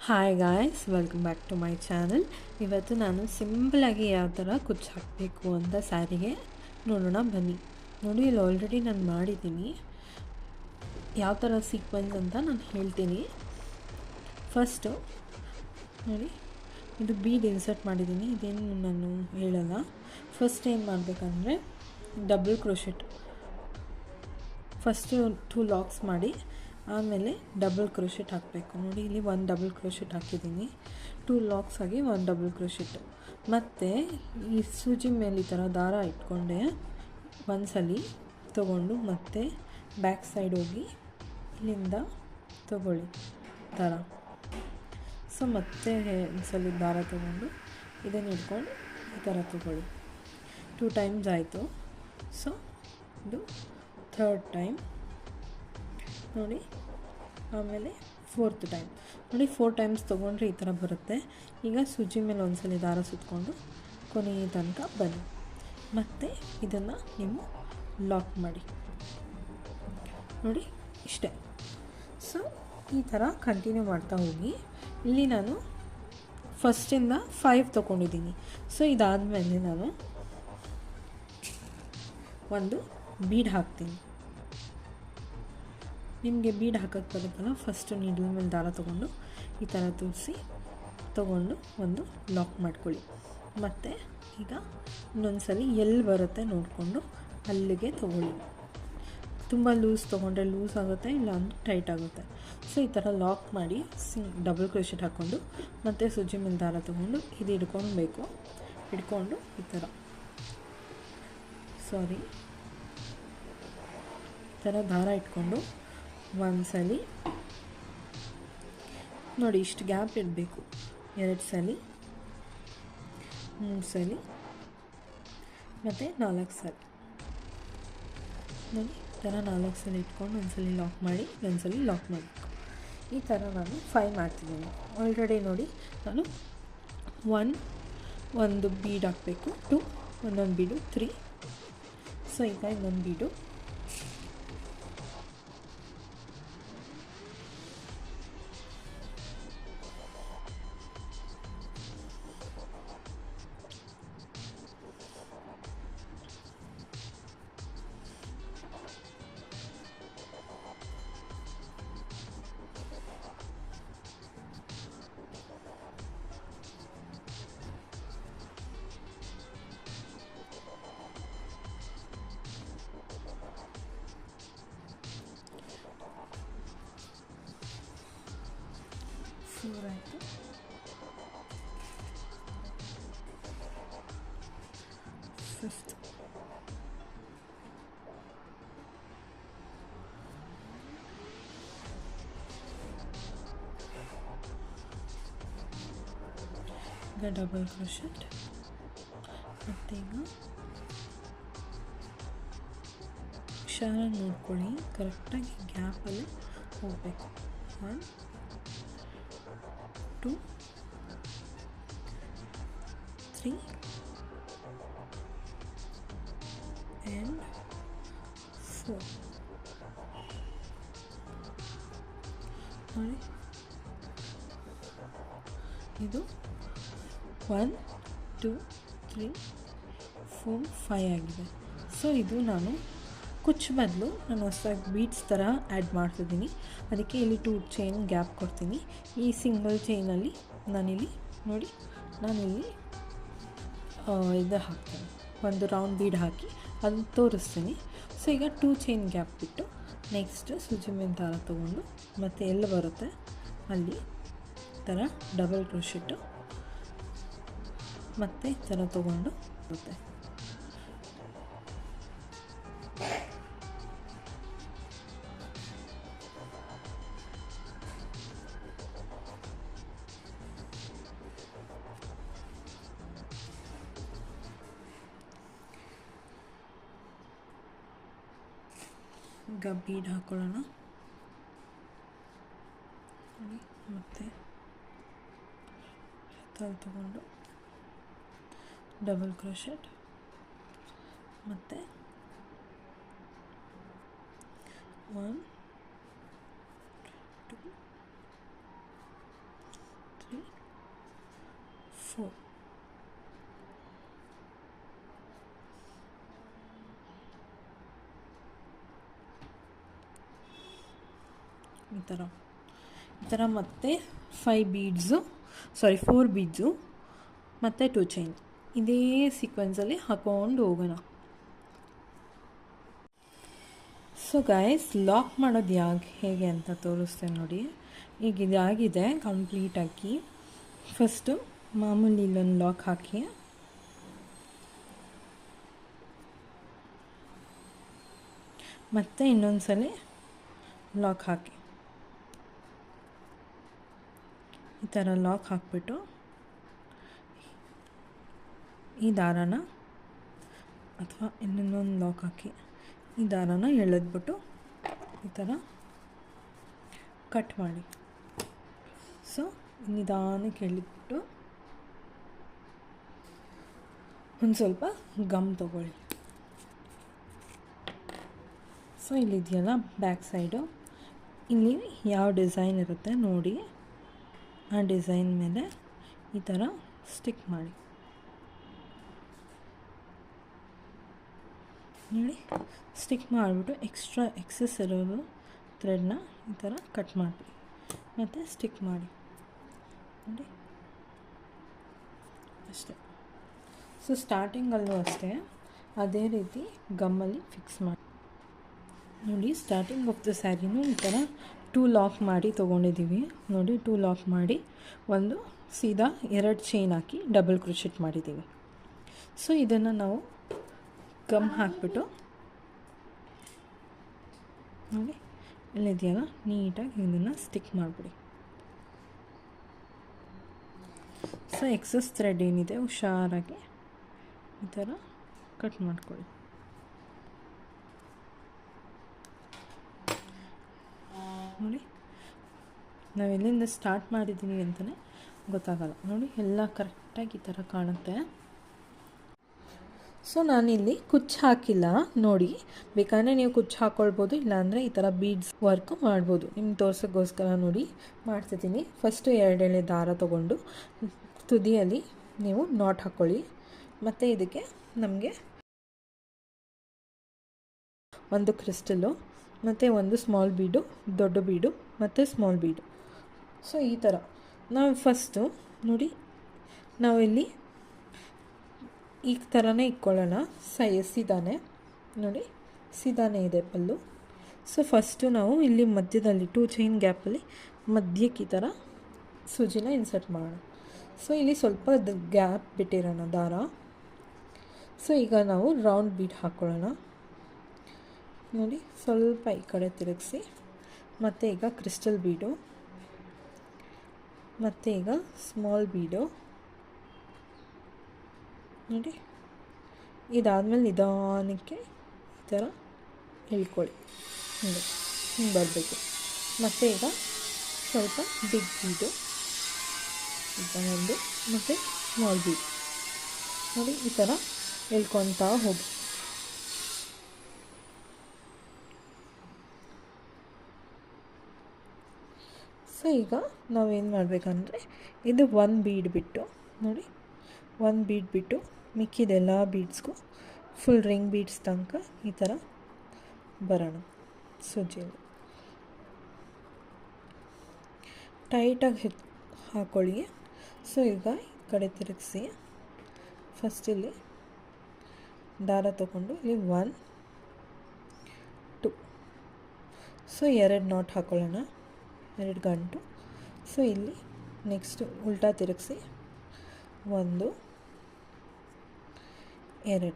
Hi guys, welcome back to my channel. ಇವತ್ತು ನಾನು ಸಿಂಪಲಾಗಿ ಯಾವ ಥರ ಕುಚ್ಚು ಹಾಕಬೇಕು ಅಂತ ಸ್ಯಾರಿಗೆ ನೋಡೋಣ ಬನ್ನಿ. ನೋಡಿ, ಇಲ್ಲಿ ಆಲ್ರೆಡಿ ನಾನು ಮಾಡಿದ್ದೀನಿ. ಯಾವ ಥರ ಸೀಕ್ವೆನ್ಸ್ ಅಂತ ನಾನು ಹೇಳ್ತೀನಿ. ಫಸ್ಟು ನೋಡಿ, ಇದು ಬೀಡ್ ಇನ್ಸರ್ಟ್ ಮಾಡಿದ್ದೀನಿ. ಇದೇನು ನಾನು ಹೇಳಲ್ಲ. ಫಸ್ಟ್ ಏನು ಮಾಡಬೇಕಂದ್ರೆ ಡಬಲ್ ಕ್ರೋಶೆಟ್ ಫಸ್ಟು 2 ಲಾಕ್ಸ್ ಮಾಡಿ ಆಮೇಲೆ ಡಬಲ್ ಕ್ರೋಶೆಟ್ ಹಾಕಬೇಕು. ನೋಡಿ, ಇಲ್ಲಿ 1 ಡಬಲ್ ಕ್ರೋಶೆಟ್ ಹಾಕಿದ್ದೀನಿ. 2 ಲಾಕ್ಸ್ ಆಗಿ 1 ಡಬಲ್ ಕ್ರೋಶೆಟ್. ಮತ್ತು ಈ ಸೂಜಿ ಮೇಲೆ ಈ ಥರ ದಾರ ಇಟ್ಕೊಂಡೆ ಒಂದ್ಸಲಿ ತೊಗೊಂಡು ಮತ್ತೆ ಬ್ಯಾಕ್ ಸೈಡ್ ಹೋಗಿ ಇಲ್ಲಿಂದ ತೊಗೊಳ್ಳಿ ದಾರ. ಸೊ ಮತ್ತೆ ಒಂದ್ಸಲಿ ದಾರ ತೊಗೊಂಡು ಇದನ್ನು ಇಟ್ಕೊಂಡು ಈ ಥರ ತೊಗೊಳ್ಳಿ. 2 ಟೈಮ್ಸ್ ಆಯಿತು. ಸೊ ಇದು 3rd ಟೈಮ್ ನೋಡಿ. ಆಮೇಲೆ 4th ಟೈಮ್ ನೋಡಿ. 4 ಟೈಮ್ಸ್ ತೊಗೊಂಡ್ರೆ ಈ ಥರ ಬರುತ್ತೆ. ಈಗ ಸೂಜಿ ಮೇಲೆ ಒಂದ್ಸಲಿ ದಾರ ಸುತ್ತಕೊಂಡು ಕೊನೆಯ ತನಕ ಬನ್ನಿ. ಮತ್ತು ಇದನ್ನು ನೀವು ಲಾಕ್ ಮಾಡಿ. ನೋಡಿ, ಇಷ್ಟೇ. ಸೊ ಈ ಥರ ಕಂಟಿನ್ಯೂ ಮಾಡ್ತಾ ಹೋಗಿ. ಇಲ್ಲಿ ನಾನು ಫಸ್ಟಿಂದ 5 ತೊಗೊಂಡಿದ್ದೀನಿ. ಸೊ ಇದಾದಮೇಲೆ ನಾನು ಒಂದು ಬೀಡ್ ಹಾಕ್ತೀನಿ. ನಿಮಗೆ ಬೀಡ್ ಹಾಕೋಕ್ಕೆ ಬರುತ್ತಲ್ಲ, ಫಸ್ಟು ನೀಡಲ್ ಮೇಲೆ ದಾರ ತೊಗೊಂಡು ಈ ಥರ ತೂರಿಸಿ ತೊಗೊಂಡು ಒಂದು ಲಾಕ್ ಮಾಡ್ಕೊಳ್ಳಿ. ಮತ್ತು ಈಗ ಇನ್ನೊಂದ್ಸಲಿ ಎಲ್ಲಿ ಬರುತ್ತೆ ನೋಡಿಕೊಂಡು ಅಲ್ಲಿಗೆ ತೊಗೊಳ್ಳಿ. ತುಂಬ ಲೂಸ್ ತೊಗೊಂಡ್ರೆ ಲೂಸ್ ಆಗುತ್ತೆ, ಇಲ್ಲ ಅಂದರೆ ಟೈಟ್ ಆಗುತ್ತೆ. ಸೊ ಈ ಥರ ಲಾಕ್ ಮಾಡಿ ಡಬಲ್ ಕ್ರೋಶೆಟ್ ಹಾಕ್ಕೊಂಡು ಮತ್ತು ಸೂಜಿ ಮೇಲೆ ದಾರ ತೊಗೊಂಡು ಇದು ಹಿಡ್ಕೊಳ್ಬೇಕು. ಹಿಡ್ಕೊಂಡು ಈ ಥರ ಈ ಥರ ದಾರ ಇಟ್ಕೊಂಡು ಒಂದ್ಸಲಿ ನೋಡಿ, ಇಷ್ಟು ಗ್ಯಾಪ್ ಇಡಬೇಕು. 2 ಸಲ, 3 ಸಲ ಮತ್ತು 4 ಸಲ ನೋಡಿ. ಈ ಥರ 4 ಸಲ ಇಟ್ಕೊಂಡು ಒಂದ್ಸಲಿ ಲಾಕ್ ಮಾಡಿ, ಒಂದ್ಸಲಿ ಲಾಕ್ ಮಾಡಬೇಕು. ಈ ಥರ ನಾನು 5 ಮಾಡ್ತಿದ್ದೀನಿ ಆಲ್ರೆಡಿ. ನೋಡಿ, ನಾನು 1 ಒಂದು ಬೀಡ್ ಹಾಕಬೇಕು, 2 ಒಂದೊಂದು ಬೀಡು, 3. ಸೊ ಈಗ ಇನ್ನೊಂದು ಬೀಡು, ಆಯಿತು. 5th ಈಗ ಡಬಲ್ ಕ್ರೋಶೆಟ್. ಮತ್ತು ಈಗ ಹುಷಾರಾಗಿ ನೋಡ್ಕೊಳ್ಳಿ, ಕರೆಕ್ಟಾಗಿ ಗ್ಯಾಪಲ್ಲಿ ಹೋಗಬೇಕು. 1 2 3 and 4 ನೋಡಿ. ಇದು 1 2 3 4 5 ಆಗಿದೆ. ಸೊ ಇದು ನಾನು ಕುಚ್ಚು ಬದಲು ನಾನು ಹೊಸದಾಗಿ ಬೀಡ್ಸ್ ಥರ ಆ್ಯಡ್ ಮಾಡ್ತಿದ್ದೀನಿ. ಅದಕ್ಕೆ ಇಲ್ಲಿ 2 ಚೈನ್ ಗ್ಯಾಪ್ ಕೊಡ್ತೀನಿ. ಈ ಸಿಂಗಲ್ ಚೈನಲ್ಲಿ ನಾನಿಲ್ಲಿ ನೋಡಿ, ನಾನಿಲ್ಲಿ ಇದು ಹಾಕ್ತೀನಿ, ಒಂದು ರೌಂಡ್ ಬೀಡ್ ಹಾಕಿ ಅದನ್ನು ತೋರಿಸ್ತೀನಿ. ಸೊ ಈಗ 2 ಚೈನ್ ಗ್ಯಾಪ್ ಬಿಟ್ಟು ನೆಕ್ಸ್ಟ್ ಸೂಜಿ ಮೇಲೆ ದಾರ ತೊಗೊಂಡು ಮತ್ತು ಎಲ್ಲ ಬರುತ್ತೆ ಅಲ್ಲಿ ಥರ ಡಬಲ್ ಕ್ರೋಶೆಟ್ಟು ಮತ್ತು ಈ ಥರ ತೊಗೊಂಡು ಬರುತ್ತೆ. ಈಗ ಬೀಡ್ ಹಾಕೊಳ್ಳೋಣ. ಮತ್ತು ತಗೊಂಡು ಡಬಲ್ ಕ್ರೋಶೆಟ್ ಮತ್ತು 1 2 4 ಈ ಥರ ಮತ್ತೆ 5 ಬೀಡ್ಸು 4 ಬೀಡ್ಸು ಮತ್ತು 2 ಚೈನ್ ಇದೇ ಸೀಕ್ವೆನ್ಸಲ್ಲಿ ಹಾಕೊಂಡು ಹೋಗೋಣ. ಸೊ ಗೈಸ್, ಲಾಕ್ ಮಾಡೋದು ಹೇಗೆ ಅಂತ ತೋರಿಸ್ತೇನೆ ನೋಡಿ. ಈಗ ಇದಾಗಿದೆ ಕಂಪ್ಲೀಟಾಗಿ. ಫಸ್ಟು ಮಾಮೂಲಿ ಇಲ್ಲೊಂದು ಲಾಕ್ ಹಾಕಿ, ಮತ್ತು ಇನ್ನೊಂದು ಸಲ ಲಾಕ್ ಹಾಕಿ, ಈ ಥರ ಲಾಕ್ ಹಾಕಿಬಿಟ್ಟು ಈ ದಾರಾನ ಅಥವಾ ಇನ್ನೊಂದು ಲಾಕ್ ಹಾಕಿ ಈ ದಾರಾನ ಎಳೆದ್ಬಿಟ್ಟು ಈ ಥರ ಕಟ್ ಮಾಡಿ. ಸೊ ನಿಧಾನಕ್ಕೆ ಎಳೆದ್ಬಿಟ್ಟು ಒಂದು ಸ್ವಲ್ಪ ಗಮ್ ತೊಗೊಳ್ಳಿ. ಸೊ ಇಲ್ಲಿದೆಯಲ್ಲ ಬ್ಯಾಕ್ ಸೈಡು, ಇಲ್ಲಿ ಯಾವ ಡಿಸೈನ್ ಇರುತ್ತೆ ನೋಡಿ, ಆ ಡಿಸೈನ್ ಮೇಲೆ ಈ ಥರ ಸ್ಟಿಕ್ ಮಾಡಿ ನೋಡಿ. ಸ್ಟಿಕ್ ಮಾಡಿಬಿಟ್ಟು ಎಕ್ಸಸ್ ಇರೋದು ಥ್ರೆಡ್ನ ಈ ಥರ ಕಟ್ ಮಾಡಿ ಮತ್ತು ಸ್ಟಿಕ್ ಮಾಡಿ ನೋಡಿ, ಅಷ್ಟೇ. ಸೊ ಸ್ಟಾರ್ಟಿಂಗಲ್ಲೂ ಅಷ್ಟೇ ಅದೇ ರೀತಿ ಗಮ್ಮಲ್ಲಿ ಫಿಕ್ಸ್ ಮಾಡಿ ನೋಡಿ. ಸ್ಟಾರ್ಟಿಂಗ್ ಆಫ್ ದ ಸ್ಯಾರಿನೂ ಈ ಥರ 2 ಲಾಕ್ ಮಾಡಿ ತೊಗೊಂಡಿದ್ದೀವಿ ನೋಡಿ. 2 ಲಾಕ್ ಮಾಡಿ ಒಂದು ಸೀದಾ 2 ಚೈನ್ ಹಾಕಿ ಡಬಲ್ ಕ್ರೋಶೆಟ್ ಮಾಡಿದ್ದೀವಿ. ಸೊ ಇದನ್ನು ನಾವು ಗಮ್ ಹಾಕಿಬಿಟ್ಟು ನೋಡಿ, ಇಲ್ಲಿದೆಯಲ್ಲ ನೀಟಾಗಿ ಇದನ್ನು ಸ್ಟಿಕ್ ಮಾಡಿಬಿಡಿ. ಸೊ ಎಕ್ಸಸ್ ಥ್ರೆಡ್ ಏನಿದೆ ಹುಷಾರಾಗಿ ಈ ಥರ ಕಟ್ ಮಾಡ್ಕೊಳ್ಳಿ. ನೋಡಿ, ನಾವು ಎಲ್ಲಿಂದ ಸ್ಟಾರ್ಟ್ ಮಾಡಿದ್ದೀವಿ ಅಂತಲೇ ಗೊತ್ತಾಗಲ್ಲ ನೋಡಿ, ಎಲ್ಲ ಕರೆಕ್ಟಾಗಿ ಈ ಥರ ಕಾಣುತ್ತೆ. ಸೊ ನಾನಿಲ್ಲಿ ಕುಚ್ಚು ಹಾಕಿಲ್ಲ ನೋಡಿ, ಬೇಕಾದರೆ ನೀವು ಕುಚ್ಚು ಹಾಕ್ಕೊಳ್ಬೋದು, ಇಲ್ಲಾಂದರೆ ಈ ಥರ ಬೀಡ್ಸ್ ವರ್ಕ್ ಮಾಡ್ಬೋದು. ನಿಮ್ಗೆ ತೋರ್ಸೋಕ್ಕೋಸ್ಕರ ನೋಡಿ ಮಾಡ್ತಿದ್ದೀನಿ. ಫಸ್ಟು 2 ಎಳೆ ದಾರ ತೊಗೊಂಡು ತುದಿಯಲ್ಲಿ ನೀವು ನಾಟ್ ಹಾಕ್ಕೊಳ್ಳಿ. ಮತ್ತು ಇದಕ್ಕೆ ನಮಗೆ ಒಂದು ಕ್ರಿಸ್ಟಲ್ಲು ಮತ್ತು ಒಂದು ಸ್ಮಾಲ್ ಬೀಡು, ದೊಡ್ಡ ಬೀಡು ಮತ್ತು ಸ್ಮಾಲ್ ಬೀಡು. ಸೊ ಈ ಥರ ನಾವು ಫಸ್ಟು ನೋಡಿ, ನಾವಿಲ್ಲಿ ಈ ಥರನೇ ಇಟ್ಕೊಳ್ಳೋಣ. ಸೀದಾನೆ ನೋಡಿ, ಸೀದಾನೆ ಇದೆ ಪಲ್ಲು. ಸೊ ಫಸ್ಟು ನಾವು ಇಲ್ಲಿ ಮಧ್ಯದಲ್ಲಿ 2 ಚೈನ್ ಗ್ಯಾಪಲ್ಲಿ ಮಧ್ಯಕ್ಕೆ ಈ ಥರ ಸೂಜಿನ ಇನ್ಸರ್ಟ್ ಮಾಡೋಣ. ಸೊ ಇಲ್ಲಿ ಸ್ವಲ್ಪ ಗ್ಯಾಪ್ ಬಿಟ್ಟಿರೋಣ ದಾರ. ಸೊ ಈಗ ನಾವು ರೌಂಡ್ ಬೀಡ್ ಹಾಕ್ಕೊಳ್ಳೋಣ ನೋಡಿ, ಸ್ವಲ್ಪ ಈ ಕಡೆ ತಿರುಗಿಸಿ. ಮತ್ತು ಈಗ ಕ್ರಿಸ್ಟಲ್ ಬೀಡು, ಮತ್ತು ಈಗ ಸ್ಮಾಲ್ ಬೀಡು ನೋಡಿ. ಇದಾದಮೇಲೆ ನಿಧಾನಕ್ಕೆ ಈ ಥರ ಎಳ್ಕೊಳ್ಳಿ, ಹಿಂಗೆ ಬರಬೇಕು. ಮತ್ತು ಈಗ ಸ್ವಲ್ಪ ಬಿಗ್ ಬೀಡು, ಈಗ ಒಂದು ಮತ್ತು ಸ್ಮಾಲ್ ಬೀಡ್ ನೋಡಿ, ಈ ಥರ ಎಳ್ಕೊತಾ ಹೋಗಿ. ಸೊ ಈಗ ನಾವೇನು ಮಾಡಬೇಕಂದ್ರೆ, ಇದು 1 ಬೀಡ್ ಬಿಟ್ಟು ನೋಡಿ, 1 ಬೀಡ್ ಬಿಟ್ಟು ಮಿಕ್ಕಿದೆಲ್ಲ ಬೀಡ್ಸ್ಗೂ ಫುಲ್ ರಿಂಗ್ ಬೀಡ್ಸ್ ತನಕ ಈ ಥರ ಬರೋಣ. ಸೂಜಿಯಲ್ಲಿ ಟೈಟಾಗಿ ಹಾಕ್ಕೊಳ್ಳಿ. ಸೊ ಈಗ ಈ ಕಡೆ ತಿರುಗಿಸಿ, ಫಸ್ಟ್ ಇಲ್ಲಿ ದಾರ ತೊಗೊಂಡು ಇಲ್ಲಿ 1 2 ಸೊ 2 ನಾಟ್ ಹಾಕ್ಕೊಳ್ಳೋಣ, 2 ಗಂಟು. ಸೊ ಇಲ್ಲಿ ನೆಕ್ಸ್ಟು ಉಲ್ಟಾ ತಿರುಗಿಸಿ 1 2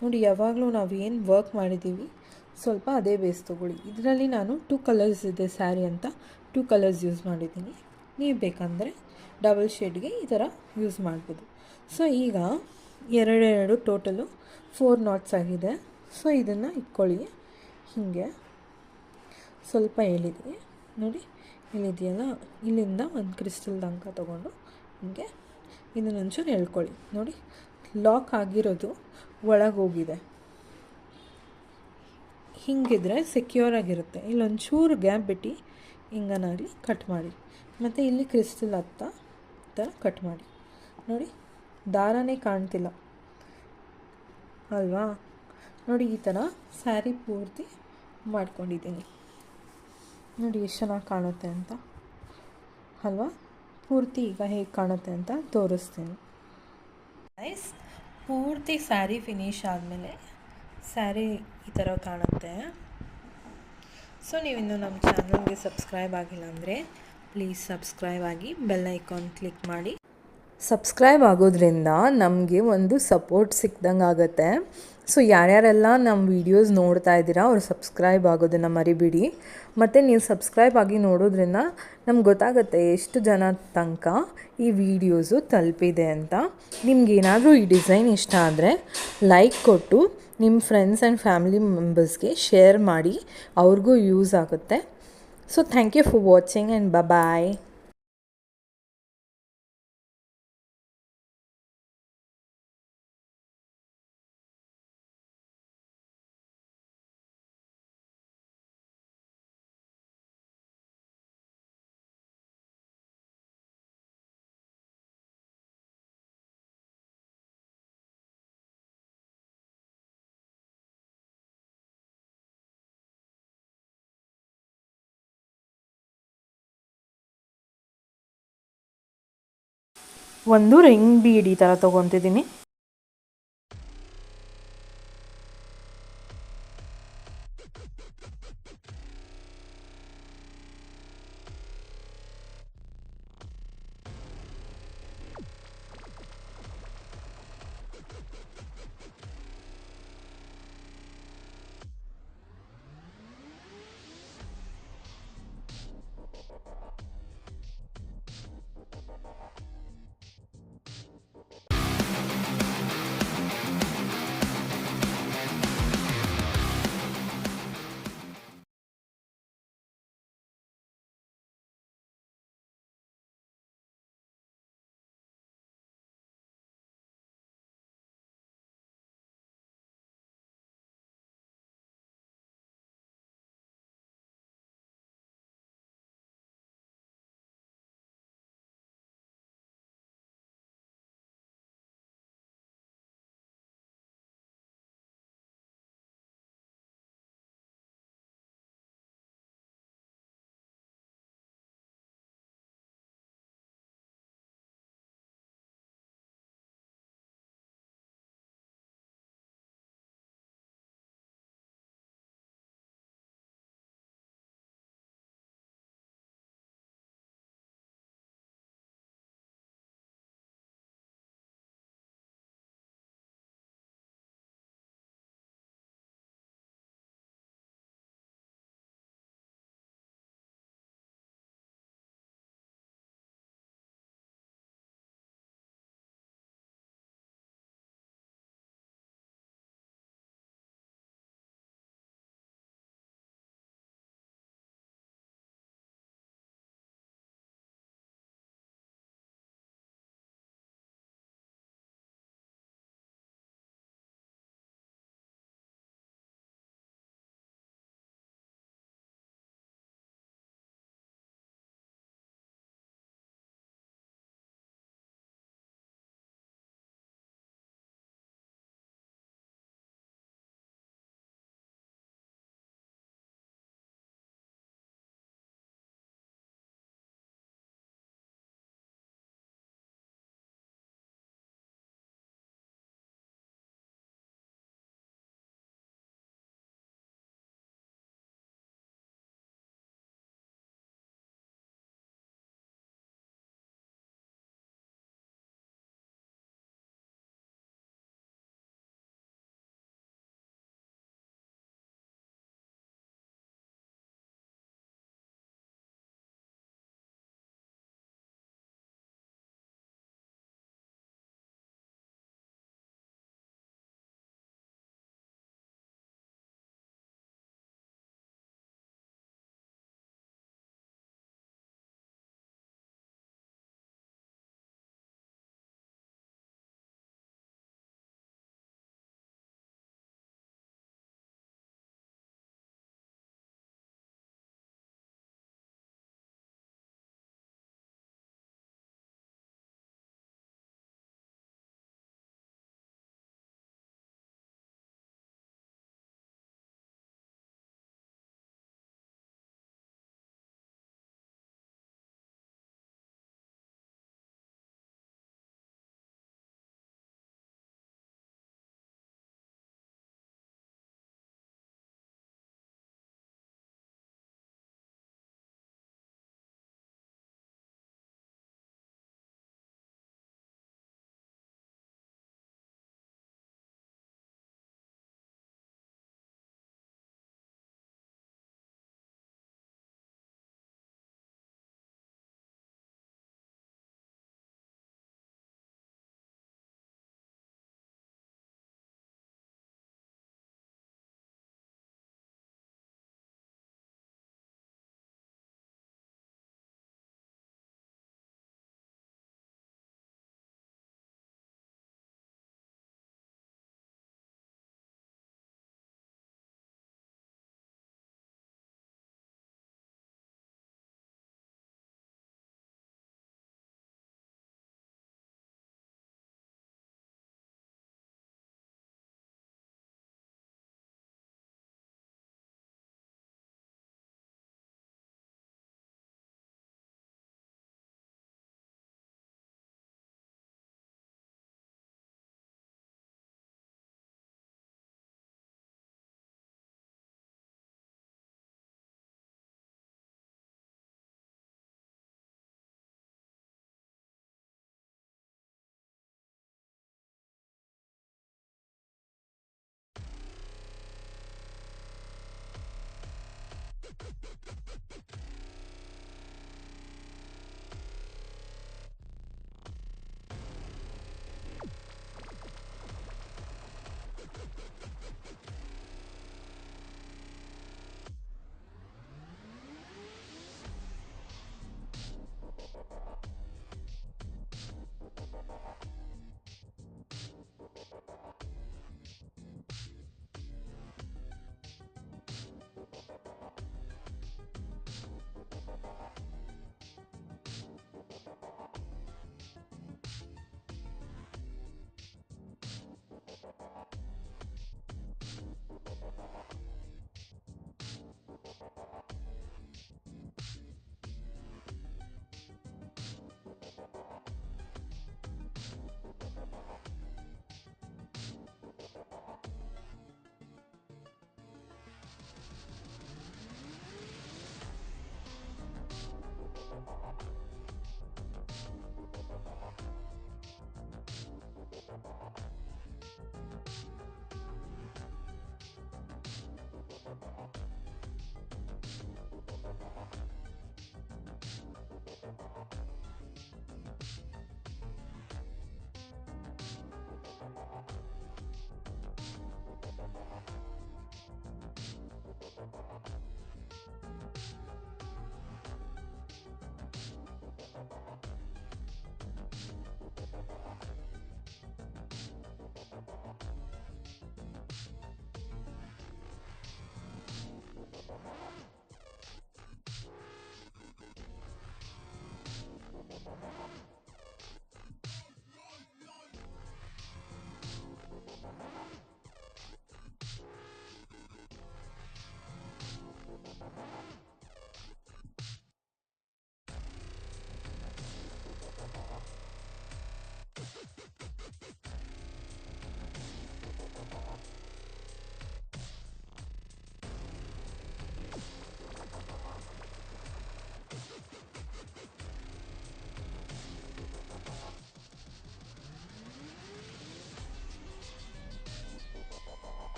ನೋಡಿ. ಯಾವಾಗಲೂ ನಾವು ಏನು ವರ್ಕ್ ಮಾಡಿದ್ದೀವಿ ಸ್ವಲ್ಪ ಅದೇ ಬೇಸ್ ತೊಗೊಳ್ಳಿ. ಇದರಲ್ಲಿ ನಾನು 2 ಕಲರ್ಸ್ ಇದೆ ಸ್ಯಾರಿ ಅಂತ 2 ಕಲರ್ಸ್ ಯೂಸ್ ಮಾಡಿದ್ದೀನಿ. ನೀವು ಬೇಕಂದರೆ ಡಬಲ್ ಶೇಡ್ಗೆ ಈ ಥರ ಯೂಸ್ ಮಾಡ್ಬೋದು. ಸೊ ಈಗ 2 ಟೋಟಲು 4 ನಾಟ್ಸ್ ಆಗಿದೆ. ಸೊ ಇದನ್ನು ಇಟ್ಕೊಳ್ಳಿ, ಹೀಗೆ ಸ್ವಲ್ಪ ಎಳಿದೆ ನೋಡಿ, ಇಲ್ಲಿದೆಯಲ್ಲ ಇಲ್ಲಿಂದ ಒಂದು ಕ್ರಿಸ್ಟಲ್ ತನಕ ತೊಗೊಂಡು ಹೀಗೆ ಇದನ್ನೊಂಚೂರು ಎಳ್ಕೊಳ್ಳಿ ನೋಡಿ. ಲಾಕ್ ಆಗಿರೋದು ಒಳಗೆ ಹೋಗಿದೆ, ಹಿಂಗಿದ್ರೆ ಸೆಕ್ಯೂರ್ ಆಗಿರುತ್ತೆ. ಇಲ್ಲೊಂಚೂರು ಗ್ಯಾಪ್ ಬಿಟ್ಟು ಹಿಂಗನಾಗಲಿ ಕಟ್ ಮಾಡಿ. ಮತ್ತು ಇಲ್ಲಿ ಕ್ರಿಸ್ಟಲ್ ಹತ್ತ ಥರ ಕಟ್ ಮಾಡಿ. ನೋಡಿ, ದಾರನೇ ಕಾಣ್ತಿಲ್ಲ ಅಲ್ವಾ? ನೋಡಿ, ಈ ಥರ ಸ್ಯಾರಿ ಪೂರ್ತಿ ಮಾಡ್ಕೊಂಡಿದ್ದೀನಿ. ನೋಡಿ ಎಷ್ಟು ಚೆನ್ನಾಗಿ ಕಾಣುತ್ತೆ ಅಂತ ಅಲ್ವಾ? ಪೂರ್ತಿ ಈಗ ಹೇಗೆ ಕಾಣುತ್ತೆ ಅಂತ ತೋರಿಸ್ತೀನಿ. ಗೈಸ್, ಪೂರ್ತಿ ಸ್ಯಾರಿ ಫಿನಿಶ್ ಆದಮೇಲೆ ಸ್ಯಾರಿ ಈ ಥರ ಕಾಣುತ್ತೆ. ಸೊ ನೀವಿನ್ನೂ ನಮ್ಮ ಚಾನಲ್ಗೆ ಸಬ್ಸ್ಕ್ರೈಬ್ ಆಗಿಲ್ಲ ಅಂದರೆ ಪ್ಲೀಸ್ ಸಬ್ಸ್ಕ್ರೈಬ್ ಆಗಿ, ಬೆಲ್ ಐಕಾನ್ ಕ್ಲಿಕ್ ಮಾಡಿ. ಸಬ್ಸ್ಕ್ರೈಬ್ ಆಗೋದ್ರಿಂದ ನಮಗೆ ಒಂದು ಸಪೋರ್ಟ್ ಸಿಕ್ದಂಗೆ ಆಗುತ್ತೆ. ಸೊ ಯಾರ್ಯಾರೆಲ್ಲ ನಮ್ಮ ವೀಡಿಯೋಸ್ ನೋಡ್ತಾ ಇದ್ದೀರಾ ಅವ್ರು ಸಬ್ಸ್ಕ್ರೈಬ್ ಆಗೋದನ್ನು ಮರಿಬಿಡಿ. ಮತ್ತು ನೀವು ಸಬ್ಸ್ಕ್ರೈಬ್ ಆಗಿ ನೋಡೋದ್ರಿಂದ ನಮ್ಗೆ ಗೊತ್ತಾಗುತ್ತೆ ಎಷ್ಟು ಜನ ತನಕ ಈ ವಿಡಿಯೋಸು ತಲುಪಿದೆ ಅಂತ. ನಿಮ್ಗೇನಾದರೂ ಈ ಡಿಸೈನ್ ಇಷ್ಟ ಆದರೆ ಲೈಕ್ ಕೊಟ್ಟು ನಿಮ್ಮ ಫ್ರೆಂಡ್ಸ್ ಆ್ಯಂಡ್ ಫ್ಯಾಮಿಲಿ ಮೆಂಬರ್ಸ್ಗೆ ಶೇರ್ ಮಾಡಿ, ಅವ್ರಿಗೂ ಯೂಸ್ ಆಗುತ್ತೆ. So thank you for watching and bye. ಒಂದು ರಿಂಗ್ ಬೀಡ್ ಈ ಥರ ತೊಗೊತಿದ್ದೀನಿ.